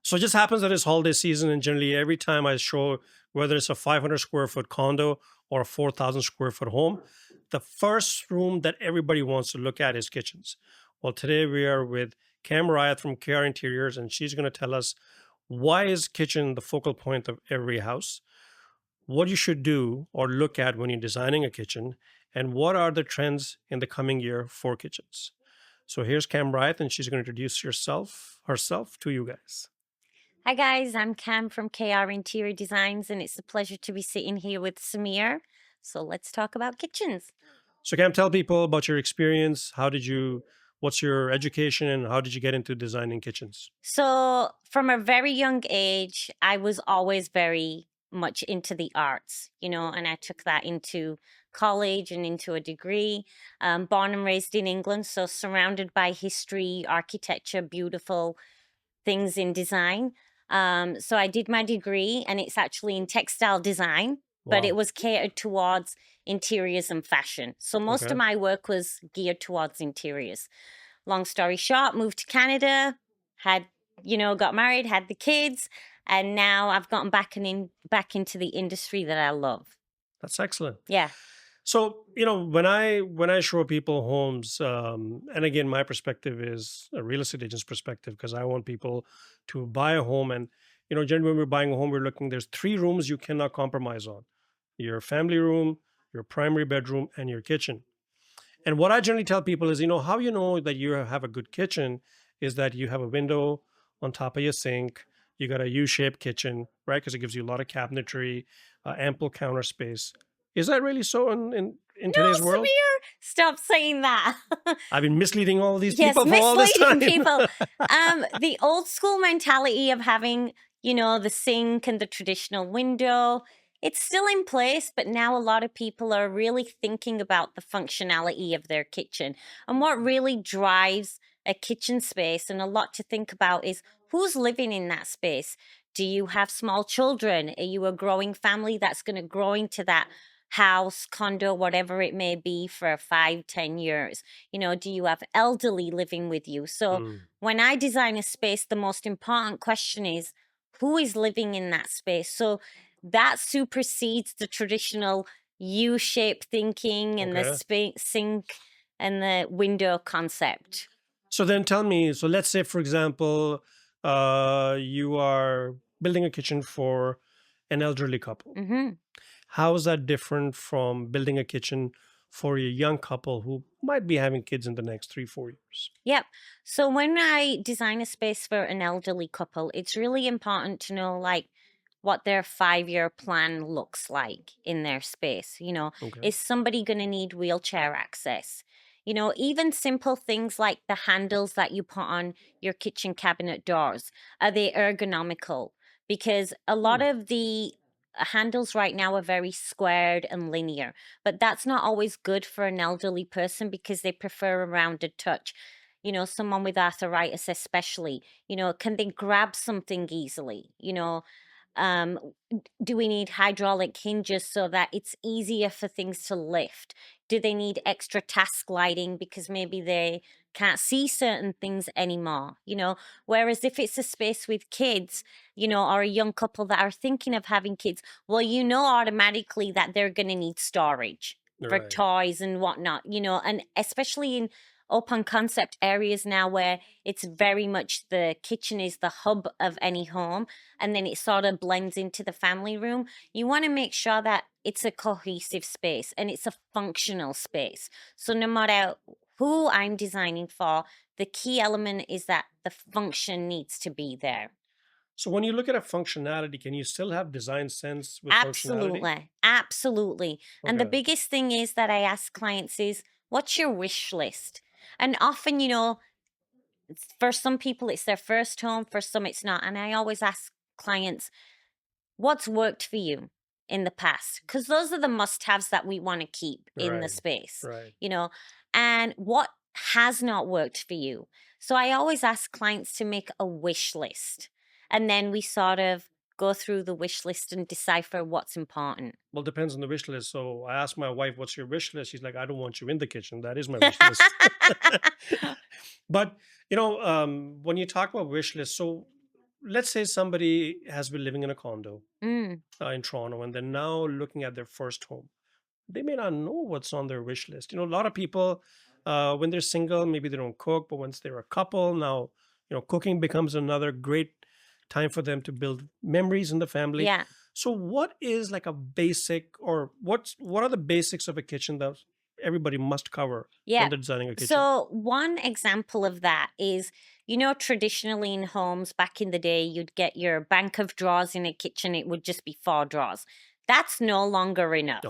So it just happens that it's holiday season, and generally every time I show whether it's a 500 square foot condo or a 4,000 square foot home, the first room that everybody wants to look at is kitchens. Well, today we are with Kam Ryatt from KR Interiors, and she's going to tell us why is kitchen the focal point of every house, what you should do or look at when you're designing a kitchen, and what are the trends in the coming year for kitchens. So here's Kam Ryatt, and she's going to introduce herself to you guys. Hi, guys. I'm Kam from KR Interior Designs, and it's a pleasure to be sitting here with Samir. So let's talk about kitchens. So, Cam, tell people about your experience. What's your education, and how did you get into designing kitchens? So, from a very young age, I was always very much into the arts, and I took that into college and into a degree. Born and raised in England, so surrounded by history, architecture, beautiful things in design. So I did my degree, and it's actually in textile design, but it Wow. was catered towards interiors and fashion. So most of Okay. my work was geared towards interiors. Long story short, moved to Canada, had, got married, had the kids, and now I've gotten back into the industry that I love. That's excellent. Yeah. So, when I show people homes, and again, my perspective is a real estate agent's perspective because I want people to buy a home, and generally when we're buying a home, we're looking. There's three rooms you cannot compromise on: your family room, your primary bedroom, and your kitchen. And what I generally tell people is, how you know that you have a good kitchen is that you have a window on top of your sink. You got a U-shaped kitchen, right? Because it gives you a lot of cabinetry, ample counter space. Is that really so in No, today's world? Samir, stop saying that. I've been misleading all these Yes, people for all this misleading time. people. The old school mentality of having, the sink and the traditional window, it's still in place, but now a lot of people are really thinking about the functionality of their kitchen. And what really drives a kitchen space, and a lot to think about, is who's living in that space. Do you have small children? Are you a growing family that's going to grow into that house, condo, whatever it may be, for 5, 10 years? Do you have elderly living with you? So Mm, when I design a space, the most important question is who is living in that space? So that supersedes the traditional U-shaped thinking and the okay. sink and the window concept. So then tell me, so let's say, for example, you are building a kitchen for an elderly couple. Hmm. How is that different from building a kitchen for a young couple who might be having kids in the next 3, 4 years? Yep. So when I design a space for an elderly couple, it's really important to know, like, what their 5 year plan looks like in their space. Okay. Is somebody going to need wheelchair access? Even simple things like the handles that you put on your kitchen cabinet doors, are they ergonomical? Because a lot Hmm. of the handles right now are very squared and linear, but that's not always good for an elderly person because they prefer a rounded touch. Someone with arthritis, especially, can they grab something easily? Um, do we need hydraulic hinges so that it's easier for things to lift? Do they need extra task lighting because maybe they can't see certain things anymore? Whereas if it's a space with kids, or a young couple that are thinking of having kids, well, automatically that they're going to need storage for Right. toys and whatnot, and especially in open concept areas now where it's very much the kitchen is the hub of any home, and then it sort of blends into the family room. You want to make sure that it's a cohesive space and it's a functional space. So no matter who I'm designing for, the key element is that the function needs to be there. So when you look at a functionality, can you still have design sense with functionality? Absolutely. Absolutely. And the Okay. biggest thing is that I ask clients is, what's your wish list? And often, for some people it's their first home, for some it's not. And I always ask clients, what's worked for you in the past? Because those are the must haves that we want to keep in the Right. space, Right. and what has not worked for you. So I always ask clients to make a wish list. And then we sort of go through the wish list and decipher what's important. Well, depends on the wish list. So I asked my wife, "What's your wish list?" She's like, "I don't want you in the kitchen. That is my wish list." But when you talk about wish list, so let's say somebody has been living in a condo Mm, in Toronto, and they're now looking at their first home. They may not know what's on their wish list. A lot of people, when they're single, maybe they don't cook, but once they're a couple, now, cooking becomes another great time for them to build memories in the family. yeah. So, what is like a basic, or what are the basics of a kitchen that everybody must cover when Yeah. they're designing a kitchen? So, one example of that is, traditionally in homes back in the day, you'd get your bank of drawers in a kitchen, it would just be four drawers. That's no longer enough.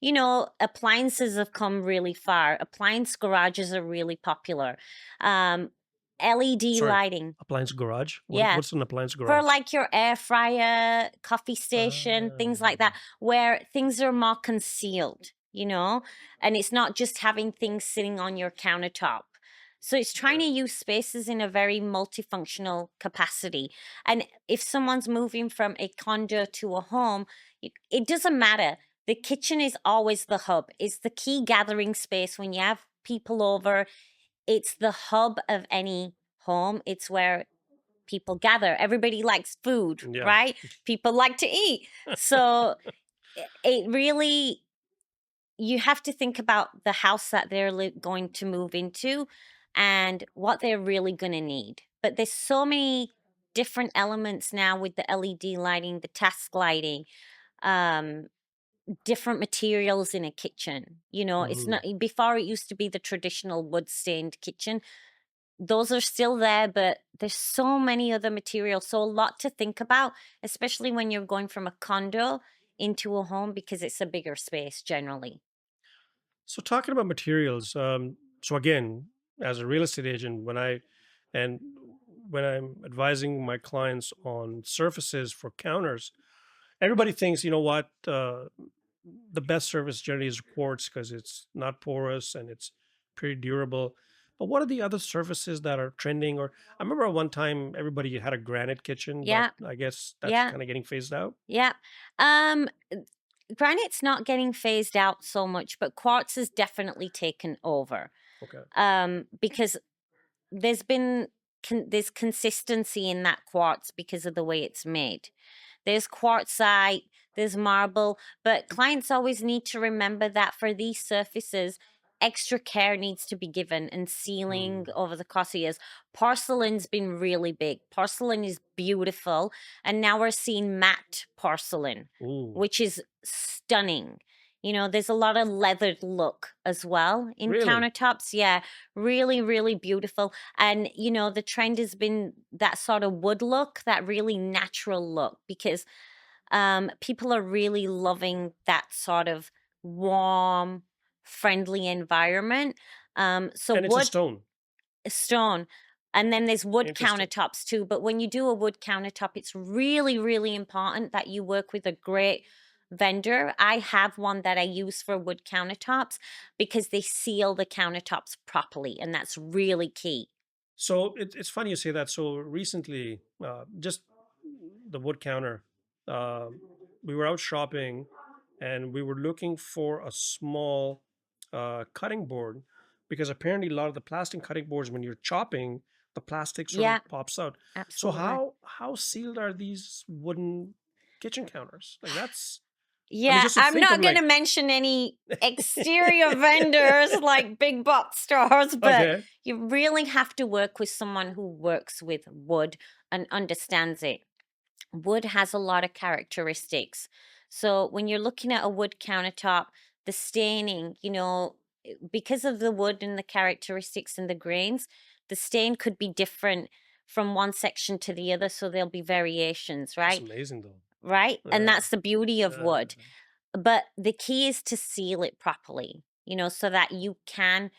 No, Appliances have come really far. Appliance garages are really popular. Um, LED sorry, lighting. appliance garage. Yeah. What's an appliance For garage? like your air fryer, coffee station, things like Ah, that, where things are more concealed, and it's not just having things sitting on your countertop. So it's trying to right. use spaces in a very multifunctional capacity. And if someone's moving from a condo to a home, it doesn't matter. The kitchen is always the hub. It's the key gathering space when you have people over. It's the hub of any home. It's where people gather. Everybody likes food, Yeah. right? People like to eat. So it really, you have to think about the house that they're going to move into and what they're really going to need. But there's so many different elements now with the LED lighting, the task lighting, um, different materials in a kitchen. It's Mhm. not before it used to be the traditional wood stained kitchen. Those are still there, but there's so many other materials. So a lot to think about, especially when you're going from a condo into a home because it's a bigger space generally. So talking about materials, so again, as a real estate agent, and when I'm advising my clients on surfaces for counters, everybody thinks, the best surface generally is quartz because it's not porous and it's pretty durable. But what are the other surfaces that are trending? Or I remember at one time everybody had a granite kitchen, but Yeah, I guess that's yeah, kind of getting phased out. yeah. Um, Granite's not getting phased out so much, but quartz is definitely taken over. Okay. Because there's been there's consistency in that quartz because of the way it's made. There's quartzite, there's marble, but clients always need to remember that for these surfaces, extra care needs to be given and sealing Mm. over the course of years. Porcelain's been really big. Porcelain is beautiful. And now we're seeing matte porcelain, Ooh, which is stunning. There's a lot of leathered look as well in really? countertops. Yeah, really, really beautiful. And, the trend has been that sort of wood look, that really natural look, because people are really loving that sort of warm, friendly environment. So And it's a wood, stone. stone, and then there's wood Interesting. countertops too. But when you do a wood countertop, it's really, really important that you work with a great vendor. I have one that I use for wood countertops because they seal the countertops properly, and that's really key. So it's funny you say that. So recently, just the wood counter, uh, we were out shopping and we were looking for a small cutting board because apparently a lot of the plastic cutting boards, when you're chopping, the plastic sort Yeah, of pops out. So absolutely. how sealed are these wooden kitchen counters? Like that's, I mean, Yeah, just to I'm think, I'm not like, gonna mention any exterior vendors like big box stores, but okay. you really have to work with someone who works with wood and understands it. Wood has a lot of characteristics. So when you're looking at a wood countertop, the staining, because of the wood and the characteristics and the grains, the stain could be different from one section to the other. So there'll be variations, That's right? amazing though. Right. And Yeah. that's the beauty of wood. But the key is to seal it properly, so that you can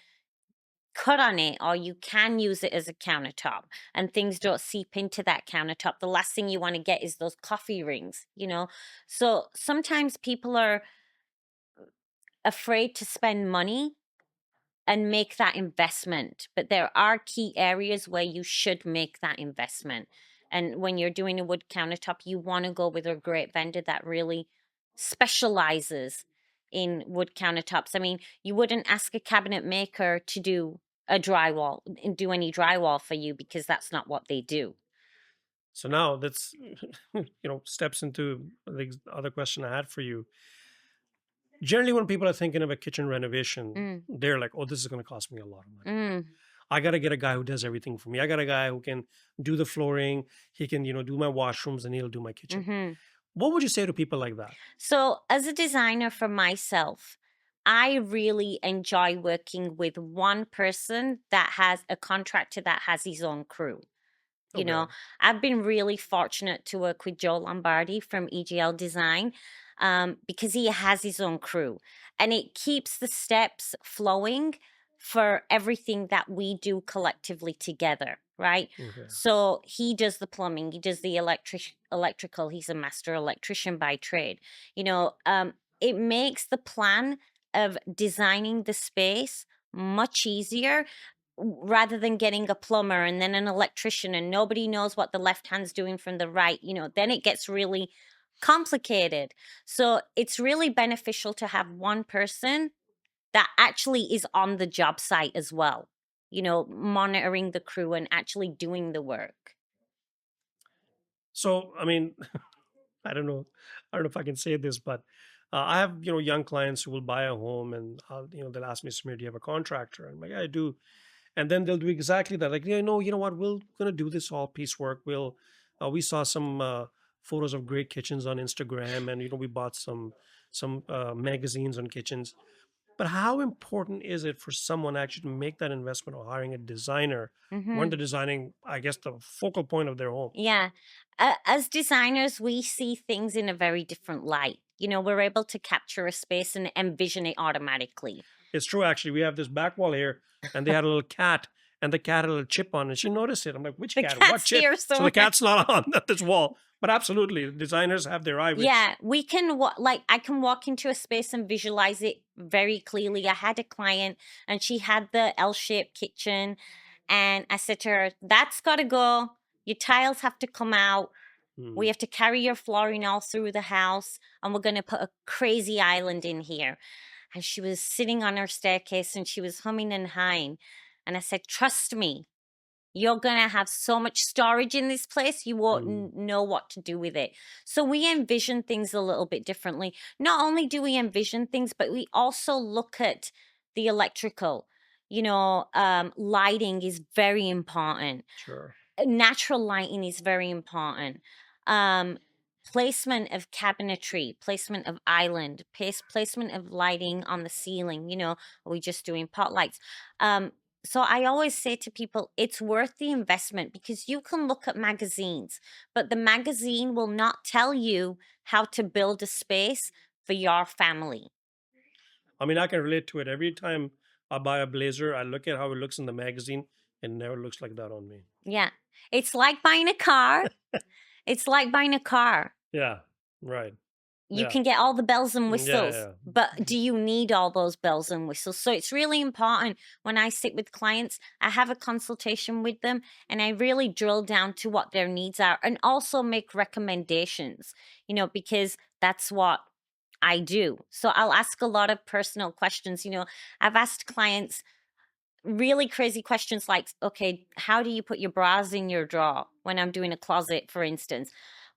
cut on it or you can use it as a countertop and things don't seep into that countertop. The last thing you want to get is those coffee rings. So sometimes people are afraid to spend money and make that investment. But there are key areas where you should make that investment. And when you're doing a wood countertop, you want to go with a great vendor that really specializes in wood countertops. I mean, you wouldn't ask a cabinet maker to do a drywall and do any drywall for you because that's not what they do. So now that's steps into the other question I had for you. Generally, when people are thinking of a kitchen renovation, Mm, they're like, "Oh, this is going to cost me a lot of money. mm, I got to get a guy who does everything for me. I got a guy who can do the flooring. He can, do my washrooms, and he'll do my kitchen." mhm. What would you say to people like that? So, as a designer for myself, I really enjoy working with one person that has a contractor that has his own crew. You Okay. know, I've been really fortunate to work with Joe Lombardi from EGL Design, because he has his own crew and it keeps the steps flowing for everything that we do collectively together, right? Okay. So he does the plumbing, he does the electrical, he's a master electrician by trade. It makes the plan of designing the space much easier rather than getting a plumber and then an electrician and nobody knows what the left hand's doing from the right, then it gets really complicated. So it's really beneficial to have one person that actually is on the job site as well, monitoring the crew and actually doing the work. So, I mean, I don't know. I don't know if I can say this, but I have young clients who will buy a home, and they'll ask me, "Samir, do you have a contractor?" I'm like, "Yeah, I do." And then they'll do exactly that. Like, you know what? We're gonna do this all piecework. We saw some photos of great kitchens on Instagram, and we bought some magazines on kitchens. But how important is it for someone actually to make that investment of hiring a designer when Hmm. they're designing, I guess, the focal point of their home? Yeah. As designers, we see things in a very different light. We're able to capture a space and envision it automatically. It's true, actually. We have this back wall here, and they had a little cat, and the cat had a little chip on it. She noticed it. I'm like, which The cat? What cat's chip? here So the somewhere. cat's not on this wall. But absolutely, designers have their eye, which, Yeah, we can like I can walk into a space and visualize it very clearly. I had a client and she had the L-shaped kitchen and I said to her, "That's got to go. Your tiles have to come out. We hmm, have to carry your flooring all through the house and we're going to put a crazy island in here." And she was sitting on her staircase and she was humming and hawing. And I said, "Trust me, you're going to have so much storage in this place, you won't hmm, know what to do with it." So we envision things a little bit differently. Not only do we envision things, but we also look at the electrical. Lighting is very important. sure. Natural lighting is very important. Um, Placement of cabinetry, placement of island, placement of lighting on the ceiling. Are we just doing pot lights? Um, so I always say to people, it's worth the investment because you can look at magazines, but the magazine will not tell you how to build a space for your family. I mean, I can relate to it. Every time I buy a blazer, I look at how it looks in the magazine. It never looks like that on me. Yeah. It's like buying a car. It's like buying a car. Yeah, right. You Yeah, can get all the bells and yeah, whistles, yeah. but do you need all those bells and whistles? So it's really important when I sit with clients, I have a consultation with them and I really drill down to what their needs are and also make recommendations, because that's what I do. So I'll ask a lot of personal questions. I've asked clients really crazy questions like, okay, how do you put your bras in your drawer when I'm doing a closet, for instance?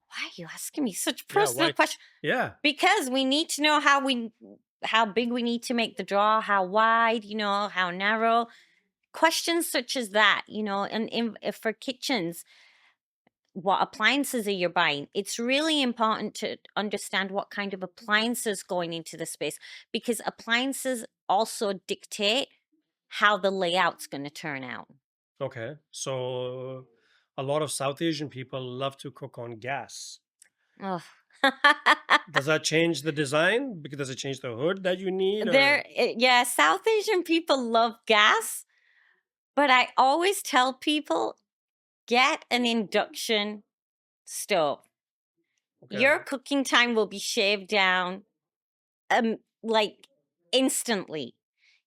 Why are you asking me such Yeah, personal why? questions? Yeah. Because we need to know how big we need to make the draw, how wide, how narrow. Questions such as that, and if for kitchens, what appliances are you buying? It's really important to understand what kind of appliances going into the space because appliances also dictate how the layout's going to turn out. Okay. So a lot of South Asian people love to cook on gas. Oh. Does that change the design? Because does it change the hood that you need, or Yeah, South Asian people love gas, but I always tell people get an induction stove. okay, Your cooking time will be shaved down like instantly.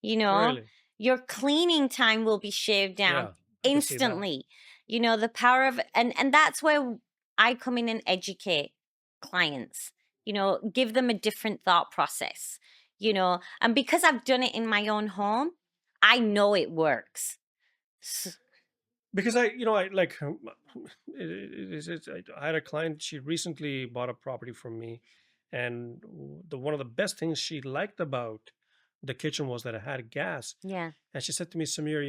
You know, really? your cleaning time will be shaved down Yeah, I can see that. instantly. The power of and that's where I come in and educate clients. Give them a different thought process. And because I've done it in my own home, I know it works. S- Because I like I had a client. She recently bought a property from me, and the one of the best things she liked about the kitchen was that it had gas. Yeah. And she said to me, Samir,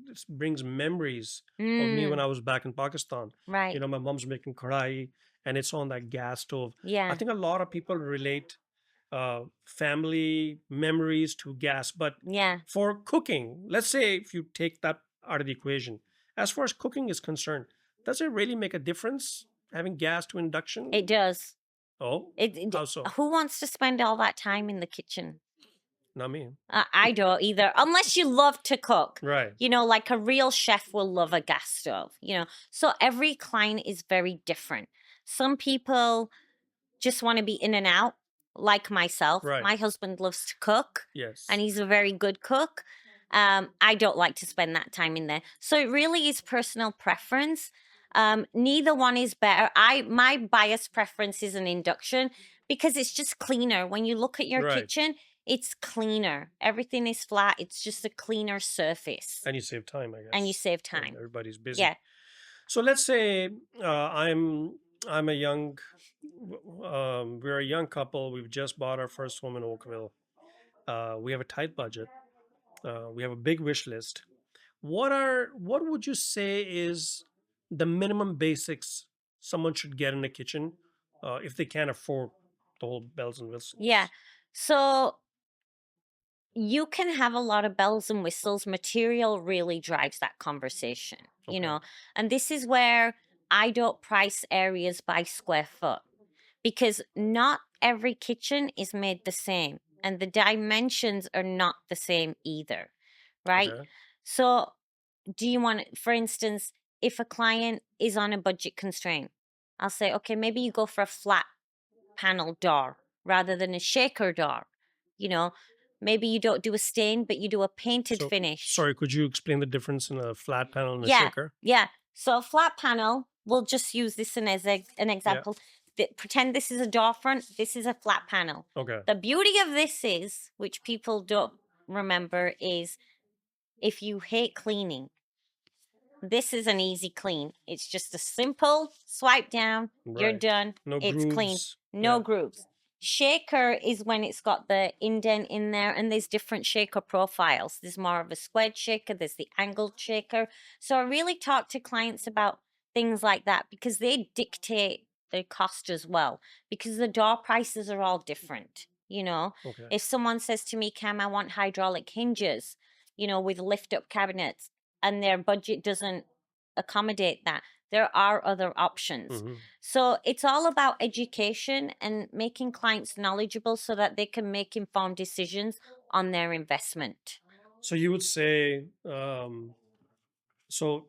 this brings memories of me when Mm, I was back in Pakistan. right. My mom's making kadai, and it's on that gas stove. I Yeah. think a lot of people relate family memories to gas. But Yeah. for cooking, let's say if you take that out of the equation, as far as cooking is concerned, does it really make a difference having gas to It induction? does. Oh, It how so? who wants to spend all that time in the kitchen? Not me. I don't either, unless you love to cook. Right, Like a real chef will love a gas stove. So every client is very different. Some people just want to be in and out, like myself. right. My husband loves to cook, and Yes. he's a very good cook. I don't like to spend that time in there. So it really is personal preference. Neither one is better. My bias preference is an induction because it's just cleaner. When you look at your Right. kitchen, it's cleaner. Everything is flat. It's just a cleaner surface, And you save time, I and you guess. save Right. time. Everybody's busy. Yeah, So let's say I'm a young we're a young couple. We've just bought our first home in Oakville. We have a tight budget. We have a big wish list. What would you say is the minimum basics someone should get in a kitchen if they can't afford the whole bells and yeah. whistles? So you can have a lot of bells and whistles. Material really drives that conversation, Okay. and this is where I don't price areas by square foot because not every kitchen is made the same and the dimensions are not the same either, right? Okay. So, do you want, for instance, if a client is on a budget constraint, I'll say, okay, maybe you go for a flat panel door rather than a shaker door. You know, Maybe you don't do a stain, but you do a painted So finish. sorry, could you explain the difference in a flat panel and a Yeah, shaker? yeah. So a flat panel, we'll just use this an Yeah. example. Pretend this is a door front, this is a flat panel. Okay. The beauty of this is, which people don't remember, is if you hate cleaning, this is an easy clean. It's just a simple swipe down, you're Right. done, No it's clean, grooves. no Yeah. grooves. Shaker is when it's got the indent in there, and there's different shaker profiles. There's more of a squared shaker, there's the angled shaker. So I really talk to clients about things like that because they dictate the cost as well, because the door prices are all different. Okay. If someone says to me, Cam, I want hydraulic hinges, with lift up cabinets, and their budget doesn't accommodate that, there are other options. Hmm. So it's all about education and making clients knowledgeable so that they can make informed decisions on their investment. So you would say, so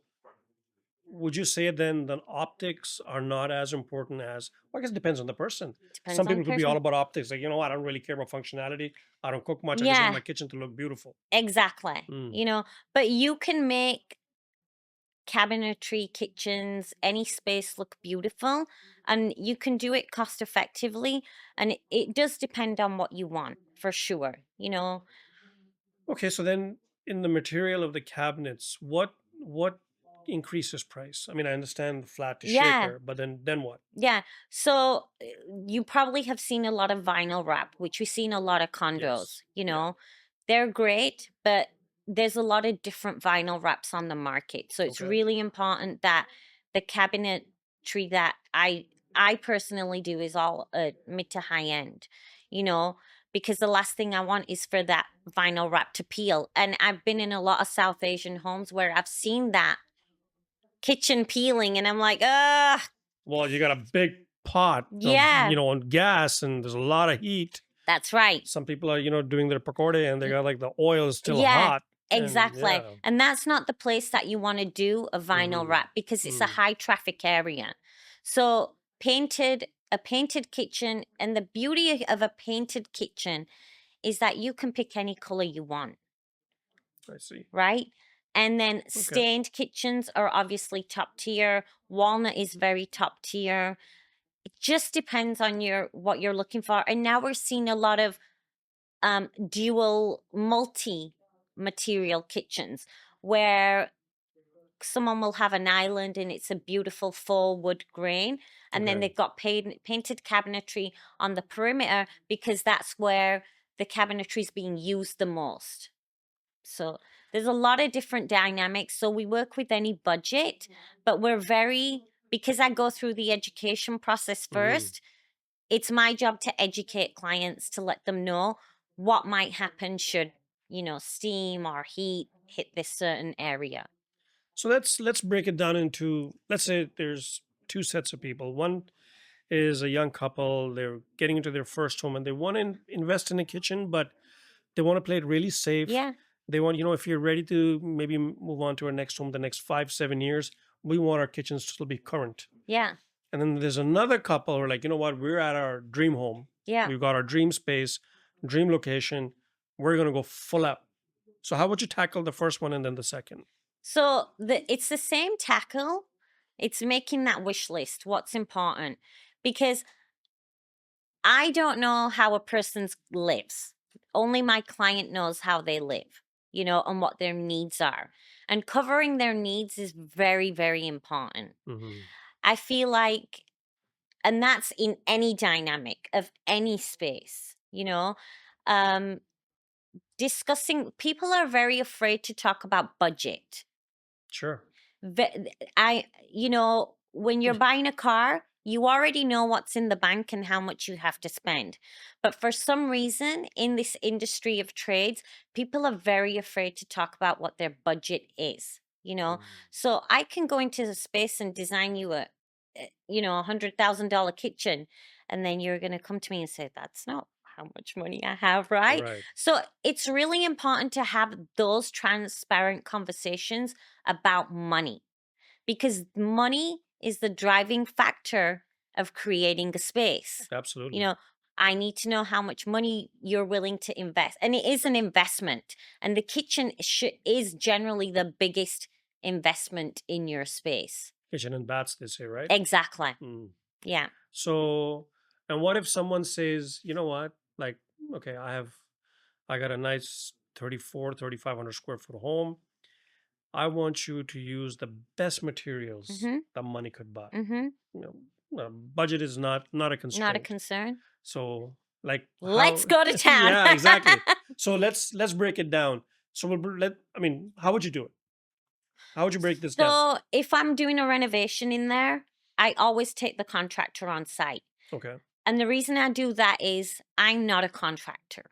would you say then that optics are not as important as, well, I guess it depends on the person. Depends Some on the people could be all person. about optics. Like, I don't really care about functionality. I don't cook much. I just want Yeah, my kitchen to look beautiful. exactly. Mm. But you can make cabinetry kitchens, any space look beautiful, and you can do it cost effectively. And it does depend on what you want, for sure. Okay. So then in the material of the cabinets, what increases price? I mean, I understand the flat to Yeah. shaker, but then what? Yeah. So you probably have seen a lot of vinyl wrap, which we see in a lot of condos. Yes. Yeah. They're great, but there's a lot of different vinyl wraps on the market. So it's Okay. really important that the cabinetry that I personally do is all mid to high end, you know, because the last thing I want is for that vinyl wrap to peel. And I've been in a lot of South Asian homes where I've seen that kitchen peeling, and I'm like, Well, you got a big pot of, yeah, on gas, and there's a lot of heat. that's right. Some people are, doing their pakode, and they got like the oil is still Yeah, hot. And exactly. yeah. And that's not the place that you want to do a vinyl Hmm. wrap because it's a Mm. high traffic area. So, a painted kitchen, and the beauty of a painted kitchen is that you can pick any color you want, I see. right? And then Okay. stained kitchens are obviously top tier. Walnut is very top tier. It just depends on your what you're looking for. And now we're seeing a lot of dual multi material kitchens where someone will have an island and it's a beautiful full wood grain, and then Okay. they've got painted cabinetry on the perimeter because that's where the cabinetry is being used the most. So there's a lot of different dynamics. So we work with any budget, but we're very, because I go through the education process Hmm. first, it's my job to educate clients to let them know what might happen should, steam or heat hit this certain area. So let's break it down into, let's say there's two sets of people. One is a young couple. They're getting into their first home and they want to invest in a kitchen, but they want to play it really safe. Yeah, They want, if you're ready to maybe move on to our next home the next 5 7 years, we want our kitchens to still be current. yeah, And then there's another couple who are like, you know what, we're at our dream home. yeah. We've got our dream space, dream location. We're gonna go full out. So how would you tackle the first one and then the second? So it's the same tackle. It's making that wish list. What's important? Because I don't know how a person lives. Only my client knows how they live, and what their needs are. And covering their needs is very, very important. Hmm. I feel like, and that's in any dynamic of any space, um, discussing, people are very afraid to talk about budget. Sure. When you're buying a car, you already know what's in the bank and how much you have to spend. But for some reason, in this industry of trades, people are very afraid to talk about what their budget is. Mhm. So I can go into the space and design you $100,000 kitchen, and then you're going to come to me and say, that's not how much money I have, right? Right. So it's really important to have those transparent conversations about money, because money is the driving factor of creating a space. You Absolutely. know, I need to know how much money you're willing to invest. And it is an investment. And the kitchen is generally the biggest investment in your space. Kitchen and baths, they say, right? Exactly. Mm. Yeah. So, and what if someone says, you know what, like, okay, I got a nice 3,500 square foot home. I want you to use the best materials Mm-hmm. that money could buy. Mm-hmm. You budget is not a Not a constraint. concern. So, like, Let's how? go to town. Yeah, exactly. So let's break it down. So I mean, how would you do it? How would you break this down? So if I'm doing a renovation in there, I always take the contractor on site. Okay. And the reason I do that is I'm not a contractor,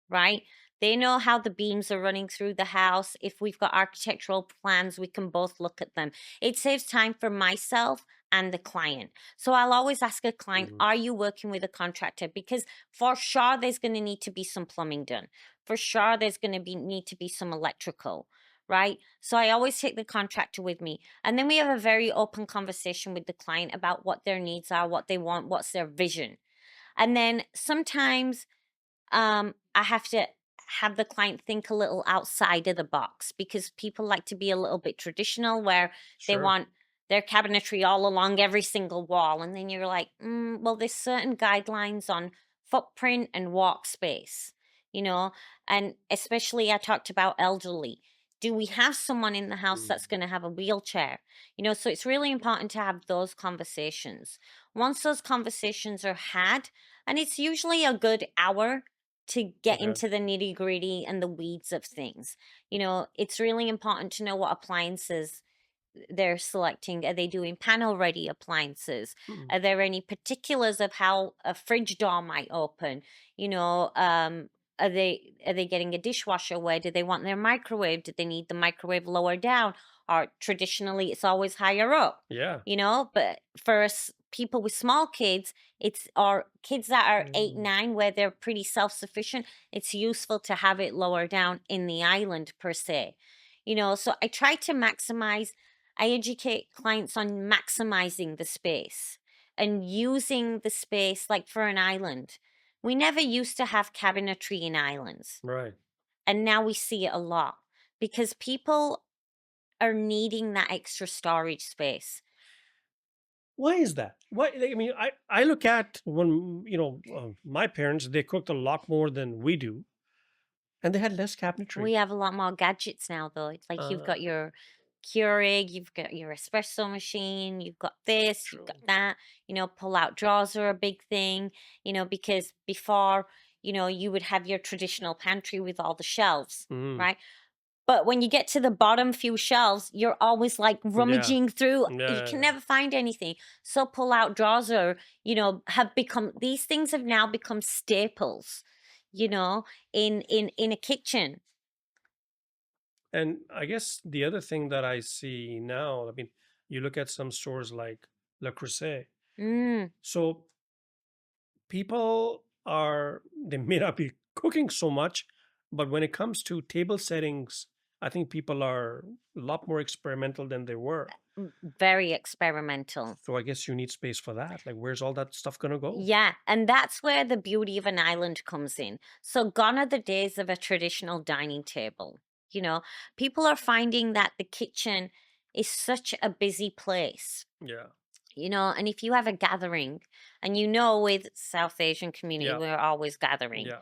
right? They know how the beams are running through the house. If we've got architectural plans, we can both look at them. It saves time for myself and the client. So I'll always ask a client, Hmm. are you working with a contractor? Because for sure there's going to need to be some plumbing done. For sure there's going to be need to be some electrical, right? So I always take the contractor with me. And then we have a very open conversation with the client about what their needs are, what they want, what's their vision. And then sometimes I have to have the client think a little outside of the box, because people like to be a little bit traditional where they Sure. want their cabinetry all along every single wall. And then you're like, well, there's certain guidelines on footprint and walk space, you know, and especially I talked about elderly. Do we have someone in the house that's Mm. going to have a wheelchair? So it's really important to have those conversations. Once those conversations are had, and it's usually a good hour to get Okay. into the nitty gritty and the weeds of things. It's really important to know what appliances they're selecting. Are they doing panel ready appliances? Mm. Are there any particulars of how a fridge door might open? You know, are they getting a dishwasher? Where do they want their microwave? Do they need the microwave lower down? Or traditionally it's always higher up, Yeah. but for us people with small kids, it's or kids that are eight, Mm. 9, where they're pretty self-sufficient, it's useful to have it lower down in the island per se. So I try to maximize, I educate clients on maximizing the space and using the space like for an island. We never used to have cabinetry in islands, Right. and now we see it a lot because people are needing that extra storage space. Why is that? Why? I mean, I look at when my parents, they cooked a lot more than we do, and they had less cabinetry. We have a lot more gadgets now, though. It's like you've Uh, got your Keurig, you've got your espresso machine, you've got this, you've got True. that. Pull out drawers are a big thing, because before, you would have your traditional pantry with all the shelves, Mm. right? But when you get to the bottom few shelves, you're always like Yeah. rummaging through. You Yeah. can never find anything. So pull out drawers are, have become these things have now become staples, you know, in a kitchen. And I guess the other thing that I see now, I mean, you look at some stores like Le Creuset. Mm. So people are, they may not be cooking so much, but when it comes to table settings, I think people are a lot more experimental than they were. Very experimental. So I guess you need space for that. Like, where's all that stuff gonna go? Yeah, and that's where the beauty of an island comes in. So gone are the days of a traditional dining table. You know, People are finding that the kitchen is such a busy place. Yeah. And if you have a gathering, and with South Asian community, Yeah. we're always gathering. Yeah.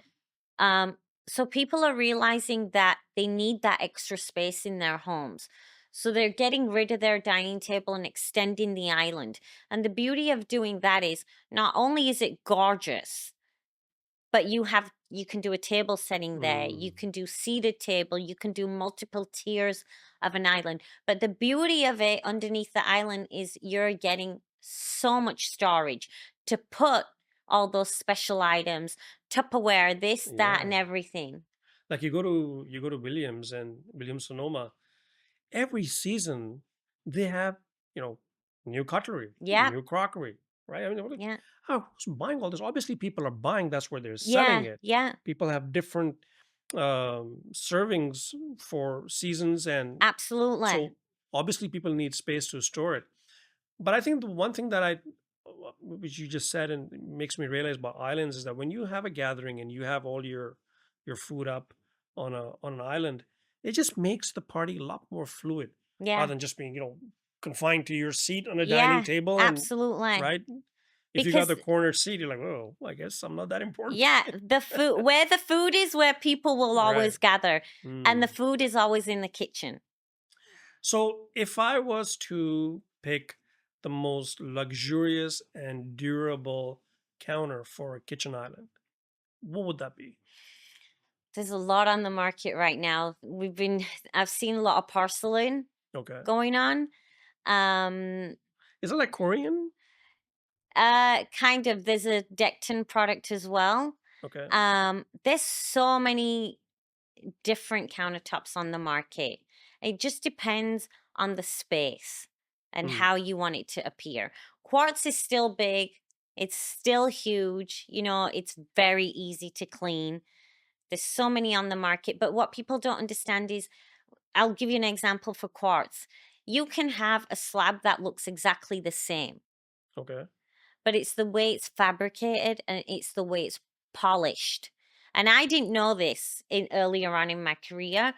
Um, so people are realizing that they need that extra space in their homes. So they're getting rid of their dining table and extending the island. And the beauty of doing that is not only is it gorgeous, but you can do a table setting there. You Mm. can do seated table. You can do multiple tiers of an island. But the beauty of it underneath the island is you're getting so much storage to put all those special items, Tupperware, this, that, Yeah. and everything. Like you go to Williams and Williams Sonoma, every season they have, you know, new cutlery, Yeah, new crockery, right? I mean, I'm like, yeah, who's buying all this? Obviously, people are buying. That's where they're selling yeah, it. yeah, People have different servings for seasons, and absolutely. so obviously people need space to store it. But I think the one thing that which you just said, and it makes me realize about islands, is that when you have a gathering and you have all your food up on an island, it just makes the party a lot more fluid, Yeah, rather than just being, confined to your seat on a dining yeah, table. And absolutely. right, if you got the Because corner seat, you're like, oh, I guess I'm not that important. yeah, the food is where people will Right. always gather, and the Mm. food is always in the kitchen. So if I was to pick the most luxurious and durable counter for a kitchen island, what would that be? There's a lot on the market right now. I've seen a lot of porcelain Okay. going on. Um, Is it like Korean? kind of. There's a Decton product as well. Okay. There's so many different countertops on the market. It just depends on the space and Mm. how you want it to appear. Quartz is still big. It's still huge. It's very easy to clean. There's so many on the market, but what people don't understand is I'll give you an example for quartz. You can have a slab that looks exactly the same, Okay. but it's the way it's fabricated and it's the way it's polished. And I didn't know this in earlier on in my career,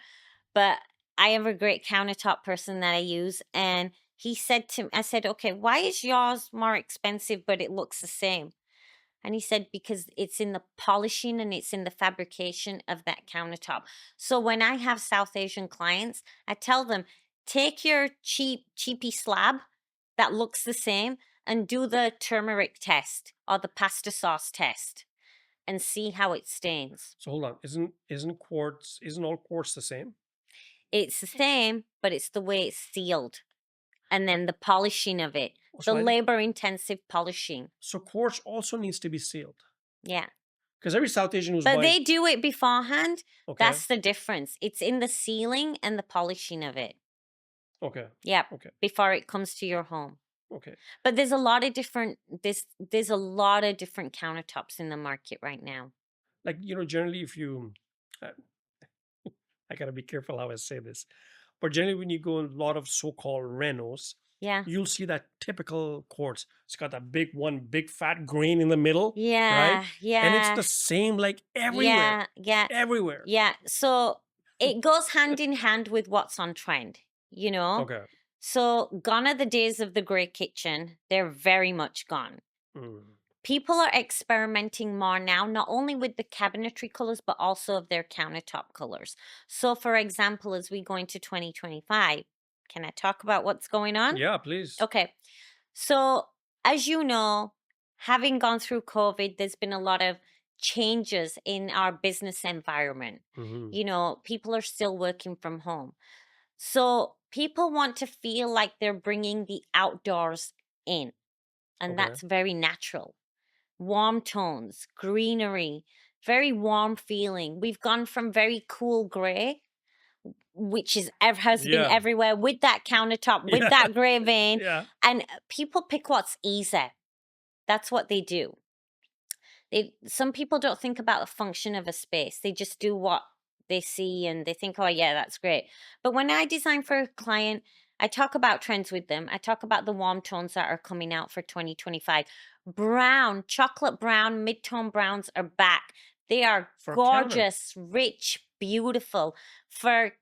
but I have a great countertop person that I use, and I said, okay, why is yours more expensive, but it looks the same? And he said, because it's in the polishing and it's in the fabrication of that countertop. So when I have South Asian clients, I tell them, take your cheapy slab that looks the same and do the turmeric test or the pasta sauce test and see how it stains. So hold on. Isn't all quartz the same? It's the same, but it's the way it's sealed and then the polishing of it, Oh, the so labor intensive polishing. so quartz also needs to be sealed, Yeah. because every South Asian who's But buying. they do it beforehand. Okay. That's the difference. It's in the sealing and the polishing of it. Okay. Yep. Okay. Before it comes to your home. Okay. But there's a lot of different there's a lot of different countertops in the market right now. Like, generally, if you, uh, I gotta be careful how I say this. But generally, when you go in a lot of so-called renos, Yeah. you'll see that typical quartz. It's got that big fat grain in the middle, right? Yeah. And it's Yeah. the same like everywhere, Yeah. Yeah. everywhere. Yeah. So it goes hand in hand with what's on trend, you know? Okay. So gone are the days of the grey kitchen. They're very much gone. Mm. People are experimenting more now, not only with the cabinetry colors, but also of their countertop colors. So, for example, as we go into 2025, Can I talk about what's going on? Yeah, please. Okay. So, as you know, having gone through COVID, there's been a lot of changes in our business environment. Hmm. People are still working from home. So, people want to feel like they're bringing the outdoors in, and Okay. that's very natural. Warm tones, greenery, very warm feeling. We've gone from very cool gray, which has been Yeah. everywhere, with that countertop, with Yeah. that gray vein, Yeah. and people pick what's easy. That's what they do. Some people don't think about the function of a space. They just do what they see and they think, "Oh yeah, that's great." But when I design for a client, I talk about trends with them. I talk about the warm tones that are coming out for 2025. Brown, chocolate brown, mid-tone browns are back. They are For a counter. gorgeous, rich, beautiful. For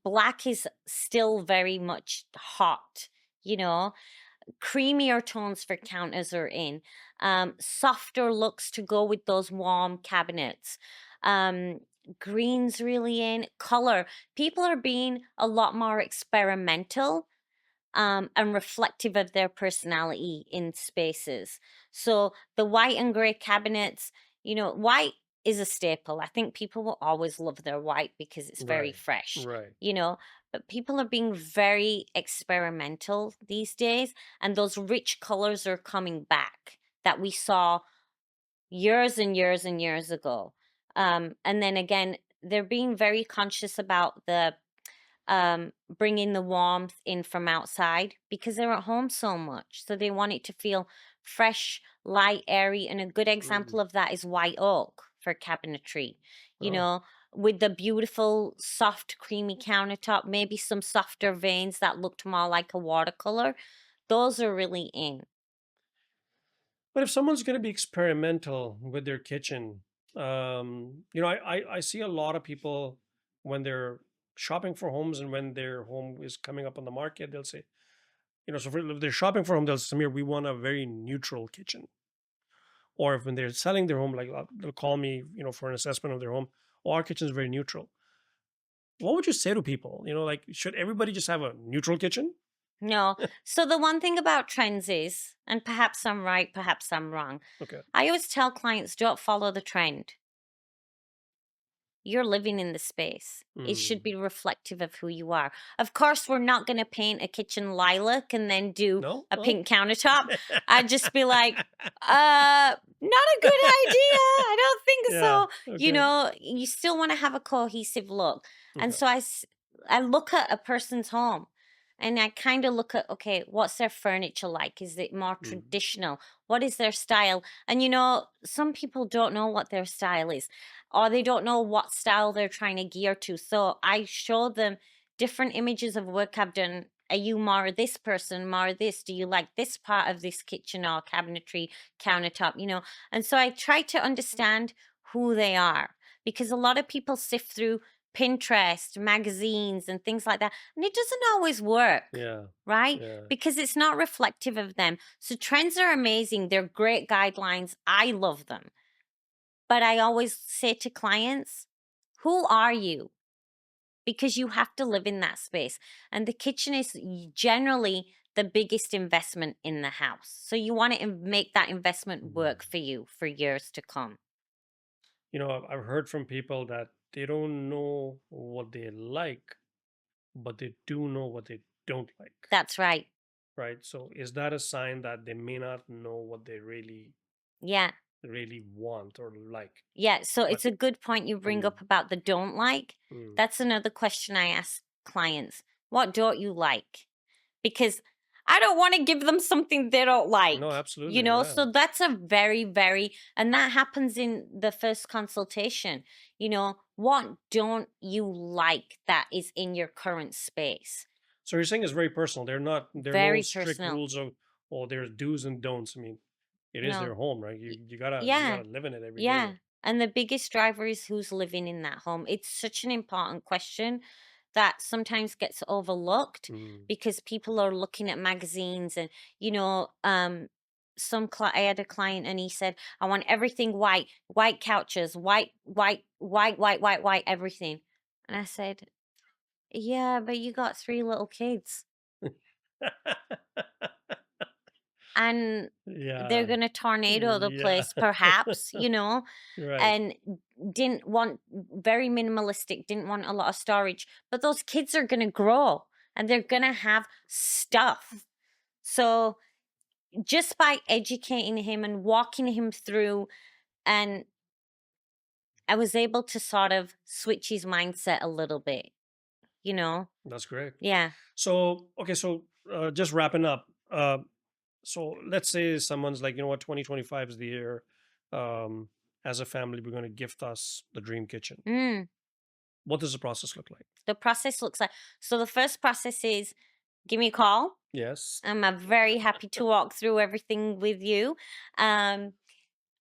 black is still very much hot, you know creamier tones for counters are in, softer looks to go with those warm cabinets. Um, Greens really in color. People are being a lot more experimental and reflective of their personality in spaces. So the white and gray cabinets, white is a staple. I think people will always love their white because it's very Right. fresh, Right. you know. But people are being very experimental these days, and those rich colors are coming back that we saw years and years and years ago. And then again, they're being very conscious about the bringing the warmth in from outside because they're at home so much. So they want it to feel fresh, light, airy. And a good example Mm. of that is white oak for cabinetry. You Oh. know, with the beautiful, soft, creamy countertop, maybe some softer veins that looked more like a watercolor. Those are really in. But if someone's going to be experimental with their kitchen, I see a lot of people when they're shopping for homes and when their home is coming up on the market, they'll say, so if they're shopping for a home, they'll say, Samir, we want a very neutral kitchen. Or if when they're selling their home, like they'll call me, for an assessment of their home, oh, our kitchen is very neutral. What would you say to people? Like, should everybody just have a neutral kitchen? No. So the one thing about trends is, and perhaps I'm right, perhaps I'm wrong, Okay. I always tell clients don't follow the trend. You're living in the space. It should Mm. be reflective of who you are. Of course, we're not going to paint a kitchen lilac and then do No? a No? pink countertop. I'd just be like, not a good idea. I don't think Yeah. so. Okay. You still want to have a cohesive look. And Okay. so I look at a person's home and I kind of look at, okay, what's their furniture like? Is it more Mm. traditional? What is their style? And some people don't know what their style is, or they don't know what style they're trying to gear to. So I show them different images of work I've done. Are you more this person, more this? Do you like this part of this kitchen or cabinetry countertop? And so I try to understand who they are, because a lot of people sift through Pinterest, magazines, and things like that, and it doesn't always work. Yeah. Right? Yeah. Because it's not reflective of them. So trends are amazing. They're great guidelines. I love them. But I always say to clients, who are you? Because you have to live in that space. And the kitchen is generally the biggest investment in the house. So you want to make that investment Mhm. work for you for years to come. I've heard from people that they don't know what they like, but they do know what they don't like. That's right. Right. So is that a sign that they may not know what they really, Yeah. really want or like? Yeah. So But it's a good point you bring mm, up about the don't like. mm, That's another question I ask clients. What don't you like? Because I don't want to give them something they don't no, like. absolutely. Yeah. So that's a very, very, and that happens in the first consultation. What don't you like that is in your current space? So you're saying it's very personal. There are no Very strict personal. rules of, oh, there's do's and don'ts. I mean, it is No. their home, right? Y- You gotta Yeah. live in it every day. Yeah. And the biggest driver is who's living in that home. It's such an important question that sometimes gets overlooked Mm. because people are looking at magazines and, you know, I had a client and he said, I want everything white, white couches, white, white, white, white, white, white, everything. And I said, yeah, but you got three little kids. and they're Yeah. going to tornado the Yeah. place perhaps, Right. and didn't want very minimalistic, didn't want a lot of storage, but those kids are going to grow and they're going to have stuff. So just by educating him and walking him through, and I was able to sort of switch his mindset a little bit, you know? That's great. Yeah. So, okay, so just wrapping up. So let's say someone's like, you know what, 2025 is the year. Um, as a family, we're going to gift us the dream kitchen. Mm. What does the process look like? The process looks like, so the first process is give me a call. Yes. I'm very happy to walk through everything with you. Um,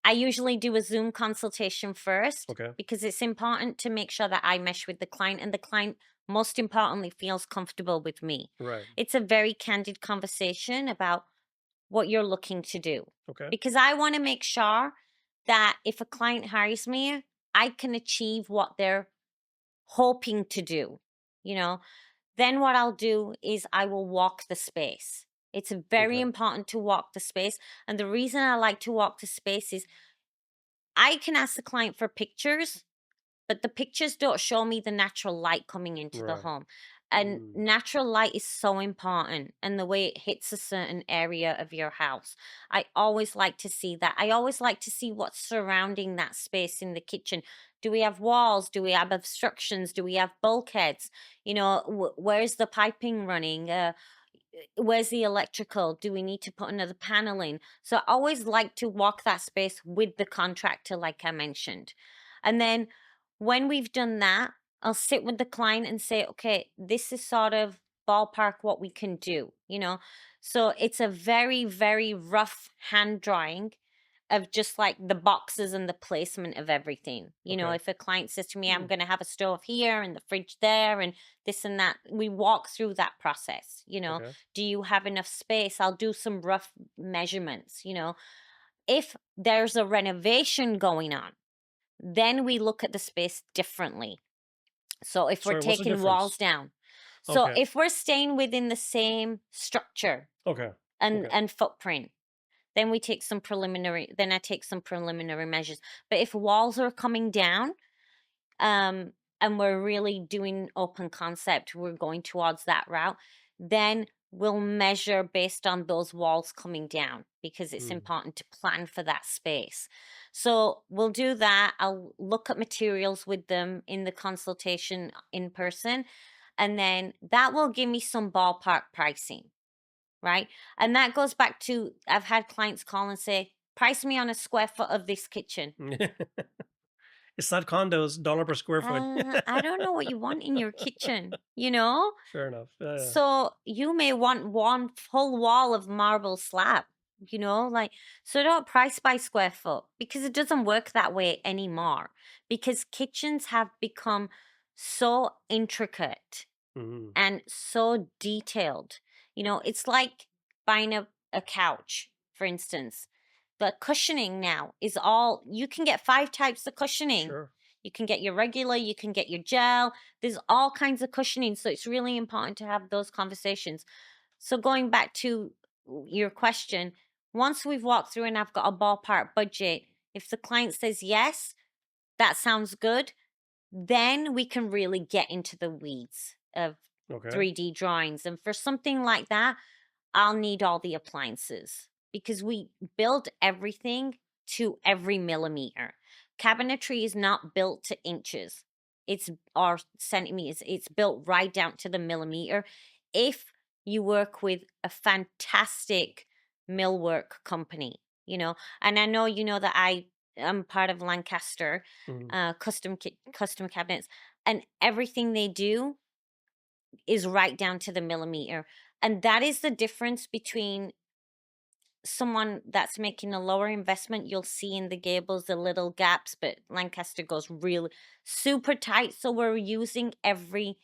I usually do a Zoom consultation first Okay. because it's important to make sure that I mesh with the client and the client, most importantly, feels comfortable with me. Right. It's a very candid conversation about what you're looking to do Okay. because I want to make sure that if a client hires me, I can achieve what they're hoping to do, you know? Then what I'll do is I will walk the space. It's very Okay. important to walk the space. And the reason I like to walk the space is I can ask the client for pictures, but the pictures don't show me the natural light coming into the Right. home. And Mm. natural light is so important and the way it hits a certain area of your house. I always like to see that. I always like to see what's surrounding that space in the kitchen. Do we have walls? Do we have obstructions? Do we have bulkheads? Where's the piping running? Where's the electrical? Do we need to put another panel in? So I always like to walk that space with the contractor, like I mentioned. And then when we've done that, I'll sit with the client and say, okay, this is sort of ballpark what we can do. So it's a very, very rough hand drawing of just like the boxes and the placement of everything. Okay. If a client says to me, I'm Mm. going to have a stove here and the fridge there and this and that, we walk through that process. Okay. Do you have enough space? I'll do some rough measurements. If there's a renovation going on, then we look at the space differently. So if we're Sorry, what's the taking walls difference? down, so Okay. if we're staying within the same structure Okay. and Okay. and footprint, then I take some preliminary measures. But if walls are coming down, um, and we're really doing open concept, we're going towards that route, then we'll measure based on those walls coming down because it's Mm. important to plan for that space. So we'll do that. I'll look at materials with them in the consultation in person, and then that will give me some ballpark pricing, right? And that goes back to I've had clients call and say, price me on a square foot of this kitchen. It's not condos, dollar per square foot. I don't know what you want in your kitchen. Fair enough. Yeah, yeah. So you may want one full wall of marble slab. Like, so don't price by square foot because it doesn't work that way anymore. Because kitchens have become so intricate Mhm. and so detailed. It's like buying a couch, for instance. The cushioning now is all you can get five types of cushioning. Sure. You can get your regular, you can get your gel. There's all kinds of cushioning. So it's really important to have those conversations. So going back to your question, once we've walked through and I've got a ballpark budget, if the client says yes, that sounds good, then we can really get into the weeds of Okay. 3D drawings. And for something like that, I'll need all the appliances because we build everything to every millimeter. Cabinetry is not built to inches. It's or centimeters. It's built right down to the millimeter. If you work with a fantastic millwork company, and I know you know that I am part of Lancaster Mhm. custom cabinets, and everything they do is right down to the millimeter. And that is the difference between someone that's making a lower investment. You'll see in the gables the little gaps, but Lancaster goes really super tight. So we're using every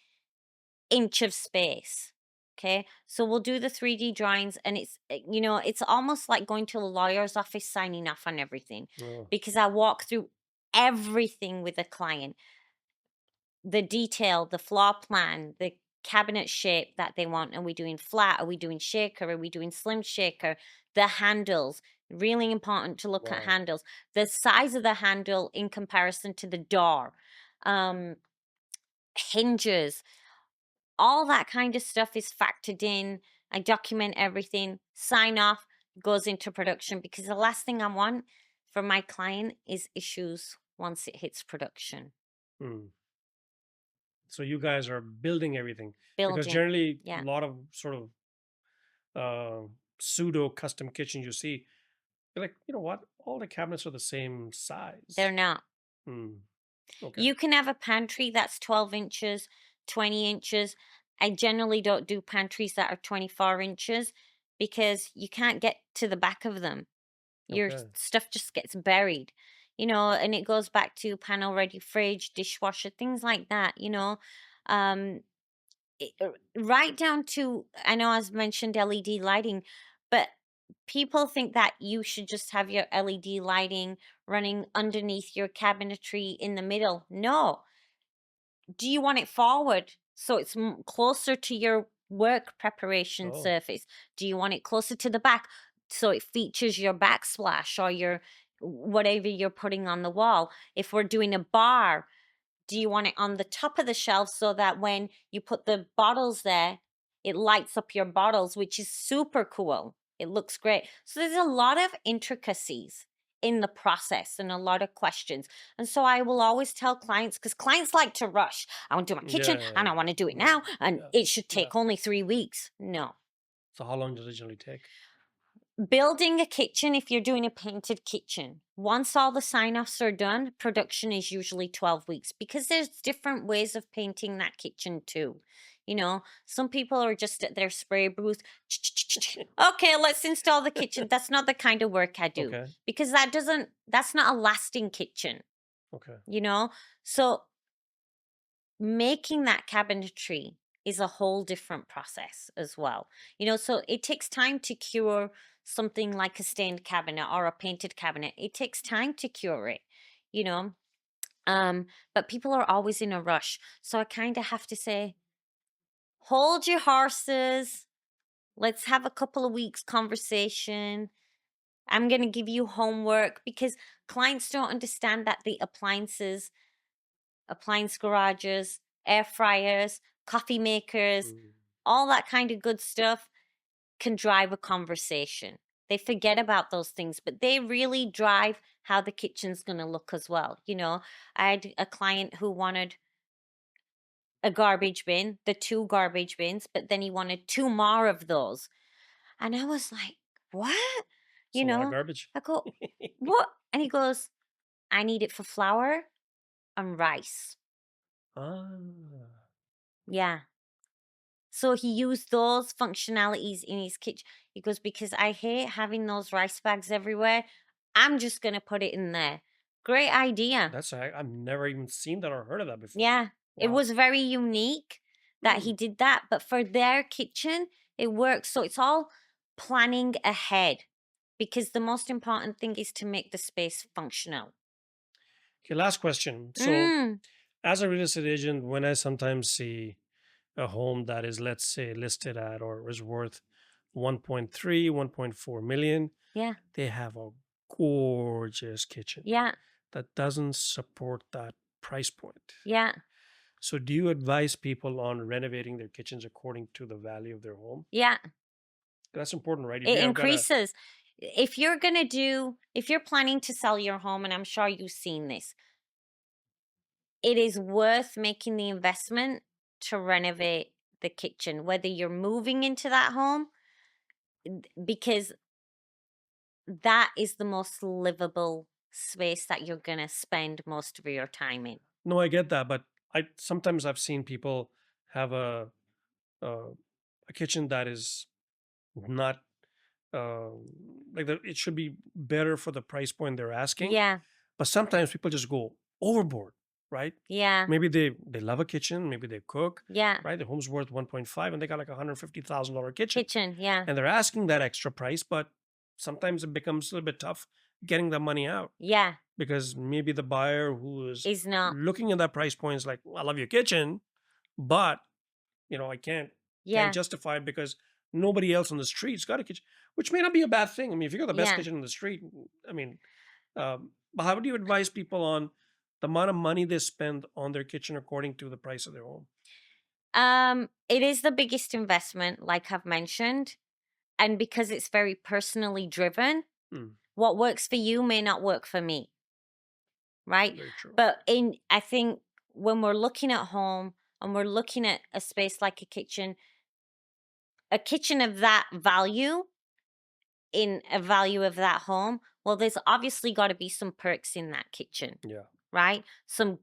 inch of space. Okay. So we'll do the 3D drawings, and it's almost like going to a lawyer's office signing off on everything Oh, because I walk through everything with a client, the detail, the floor plan, the cabinet shape that they want. Are we doing flat? Are we doing shaker? Are we doing slim shaker? The handles, really important to look at Wow. handles. The size of the handle in comparison to the door. Um, Hinges, all that kind of stuff is factored in. I document everything, sign off, goes into production because the last thing I want for my client is issues once it hits production. Hmm. So you guys are building everything, because Building. generally a Yeah. lot of sort of uh, pseudo custom kitchens you see, you're like, you know what? All the cabinets are the same They're size. not. Hmm. Okay. You can have a pantry that's 12 inches, 20 inches. I generally don't do pantries that are 24 inches because you can't get to the back of them. Your Okay. stuff just gets buried, and it goes back to panel ready fridge, dishwasher, things like that, Um, right down to, I know I've mentioned LED lighting, but people think that you should just have your LED lighting running underneath your cabinetry in the middle. No, do you want it forward so it's closer to your work preparation Oh. surface? Do you want it closer to the back so it features your backsplash or your whatever you're putting on the wall? If we're doing a bar, do you want it on the top of the shelf so that when you put the bottles there, it lights up your bottles, which is super cool. It looks great. So there's a lot of intricacies in the process and a lot of questions. And so I will always tell clients, because clients like to rush. I want to do my kitchen Yeah. and I want to do it Yeah. now, and Yeah. it should Yeah. take only 3 weeks. No. So how long does it generally take? Building a kitchen, if you're doing a painted kitchen, once all the sign-offs are done, production is usually 12 weeks because there's different ways of painting that kitchen too. Some people are just at their spray booth. Okay, let's install the kitchen. That's not the kind of work I do Okay. because that's not a lasting kitchen, Okay. you know? So making that cabinetry is a whole different process as well. So it takes time to cure something like a stained cabinet or a painted cabinet. It takes time to cure it, you know. But people are always in a rush. So I kind of have to say, hold your horses. Let's have a couple of weeks conversation. I'm going to give you homework because clients don't understand that the appliance garages, air fryers, coffee makers, Mm. all that kind of good stuff can drive a conversation. They forget about those things, but they really drive how the kitchen's going to look as well. I had a client who wanted a garbage bin, the two garbage bins, but then he wanted two more of those. And I was like, what? It's You a lot of know, garbage. I go, what? And he goes, I need it for flour and rice. Ah. Yeah. So he used those functionalities in his kitchen. He goes, because I hate having those rice bags everywhere. I'm just going to put it in there. Great idea. I've never even seen that or heard of that before. Yeah. It Wow. was very unique that he Hmm. did that. But for their kitchen, it works. So it's all planning ahead because the most important thing is to make the space functional. Okay, last question. So, Mm, as a real estate agent, when I sometimes see a home that is, let's say, listed at or is worth 1.3, 1.4 million, yeah. they have a gorgeous kitchen Yeah. that doesn't support that price point. Yeah. So, do you advise people on renovating their kitchens according to the value of their home? Yeah. That's important, right? If It you have got a, increases. If you're planning to sell your home, and I'm sure you've seen this, it is worth making the investment to renovate the kitchen, whether you're moving into that home, because that is the most livable space that you're going to spend most of your time in. no, I get that, but I've seen people have uh, a kitchen that is not it should be better for the price point they're asking. Yeah. But sometimes people just go overboard, right? Yeah. Maybe they love a kitchen, maybe they cook, Yeah. right? The home's worth 1.5 and they got like $150,000 kitchen. Kitchen. Yeah. And they're asking that extra price, but sometimes it becomes a little bit tough getting the money out, Yeah. because maybe the buyer who is Is not. looking at that price point is like, "Well, I love your kitchen, but I can't Yeah. justify it because nobody else on the street's got a kitchen, which may not be a bad thing. I mean, if you got the best Yeah. kitchen in the street, I mean, but how do you advise people on the amount of money they spend on their kitchen according to the price of their home? It is the biggest investment, like I've mentioned, and because it's very personally driven, Hmm, what works for you may not work for me, right? very true. But in I think when we're looking at home and we're looking at a space like a kitchen of that value in a value of that home, well, there's obviously got to be some perks in that kitchen, Yeah. right? Some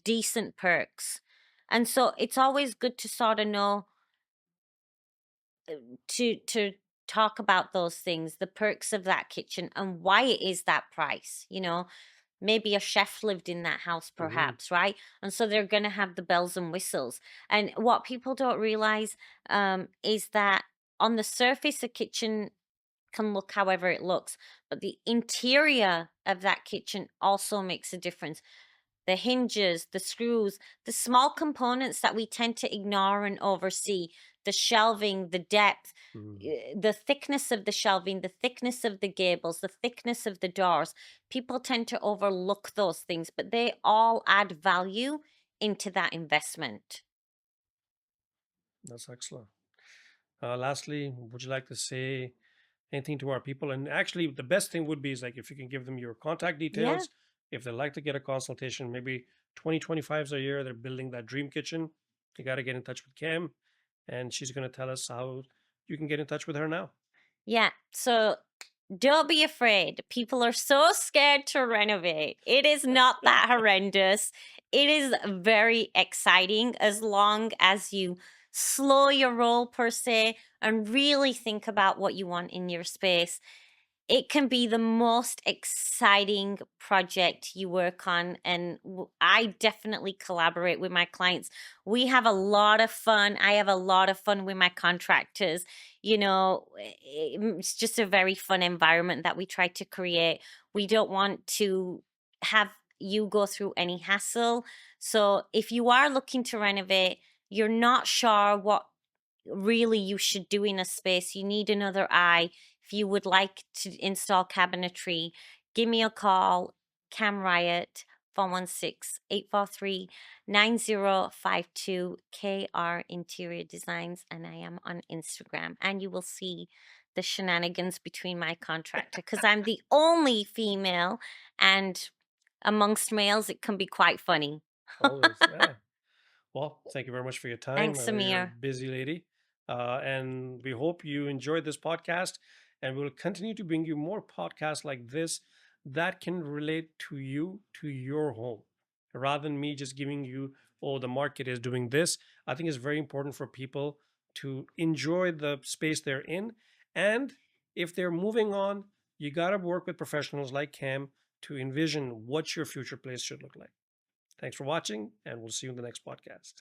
decent perks. And so it's always good to sort of know to talk about those things, the perks of that kitchen and why it is that price, maybe a chef lived in that house Hmm. perhaps, right? And so they're going to have the bells and whistles. And what people don't realize is that on the surface a kitchen can look however it looks, but the interior of that kitchen also makes a difference. The hinges, the screws, the small components that we tend to ignore and oversee, the shelving, the depth, Hmm. the thickness of the shelving, the thickness of the gables, the thickness of the doors. People tend to overlook those things, but they all add value into that investment. That's excellent. Lastly, would you like to say anything to our people? And actually, the best thing would be is like if you can give them your contact Yeah. details. If they'd like to get a consultation, maybe 2025's a year, they're building that dream kitchen. You got to get in touch with Cam, and she's going to tell us how you can get in touch with her now. Yeah. So don't be afraid. People are so scared to renovate. It is not that horrendous. It is very exciting as long as you slow your roll, per se, and really think about what you want in your space. It can be the most exciting project you work on, and I definitely collaborate with my clients. We have a lot of fun. I have a lot of fun with my contractors. It's just a very fun environment that we try to create. We don't want to have you go through any hassle. So if you are looking to renovate, you're not sure what really you should do in a space, you need another eye. If you would like to install cabinetry, give me a call, Kam Ryatt, 416-843-9052, KR Interior Designs, and I am on Instagram. And you will see the shenanigans between my contractor because I'm the only female, and amongst males, it can be quite funny. Always, yeah. Well, thank you very much for your time. Thanks, You're a Samir. busy lady. And we hope you enjoyed this podcast. And we'll continue to bring you more podcasts like this that can relate to you, to your home. Rather than me just giving you, oh, the market is doing this, I think it's very important for people to enjoy the space they're in. And if they're moving on, you got to work with professionals like Cam to envision what your future place should look like. Thanks for watching, and we'll see you in the next podcast.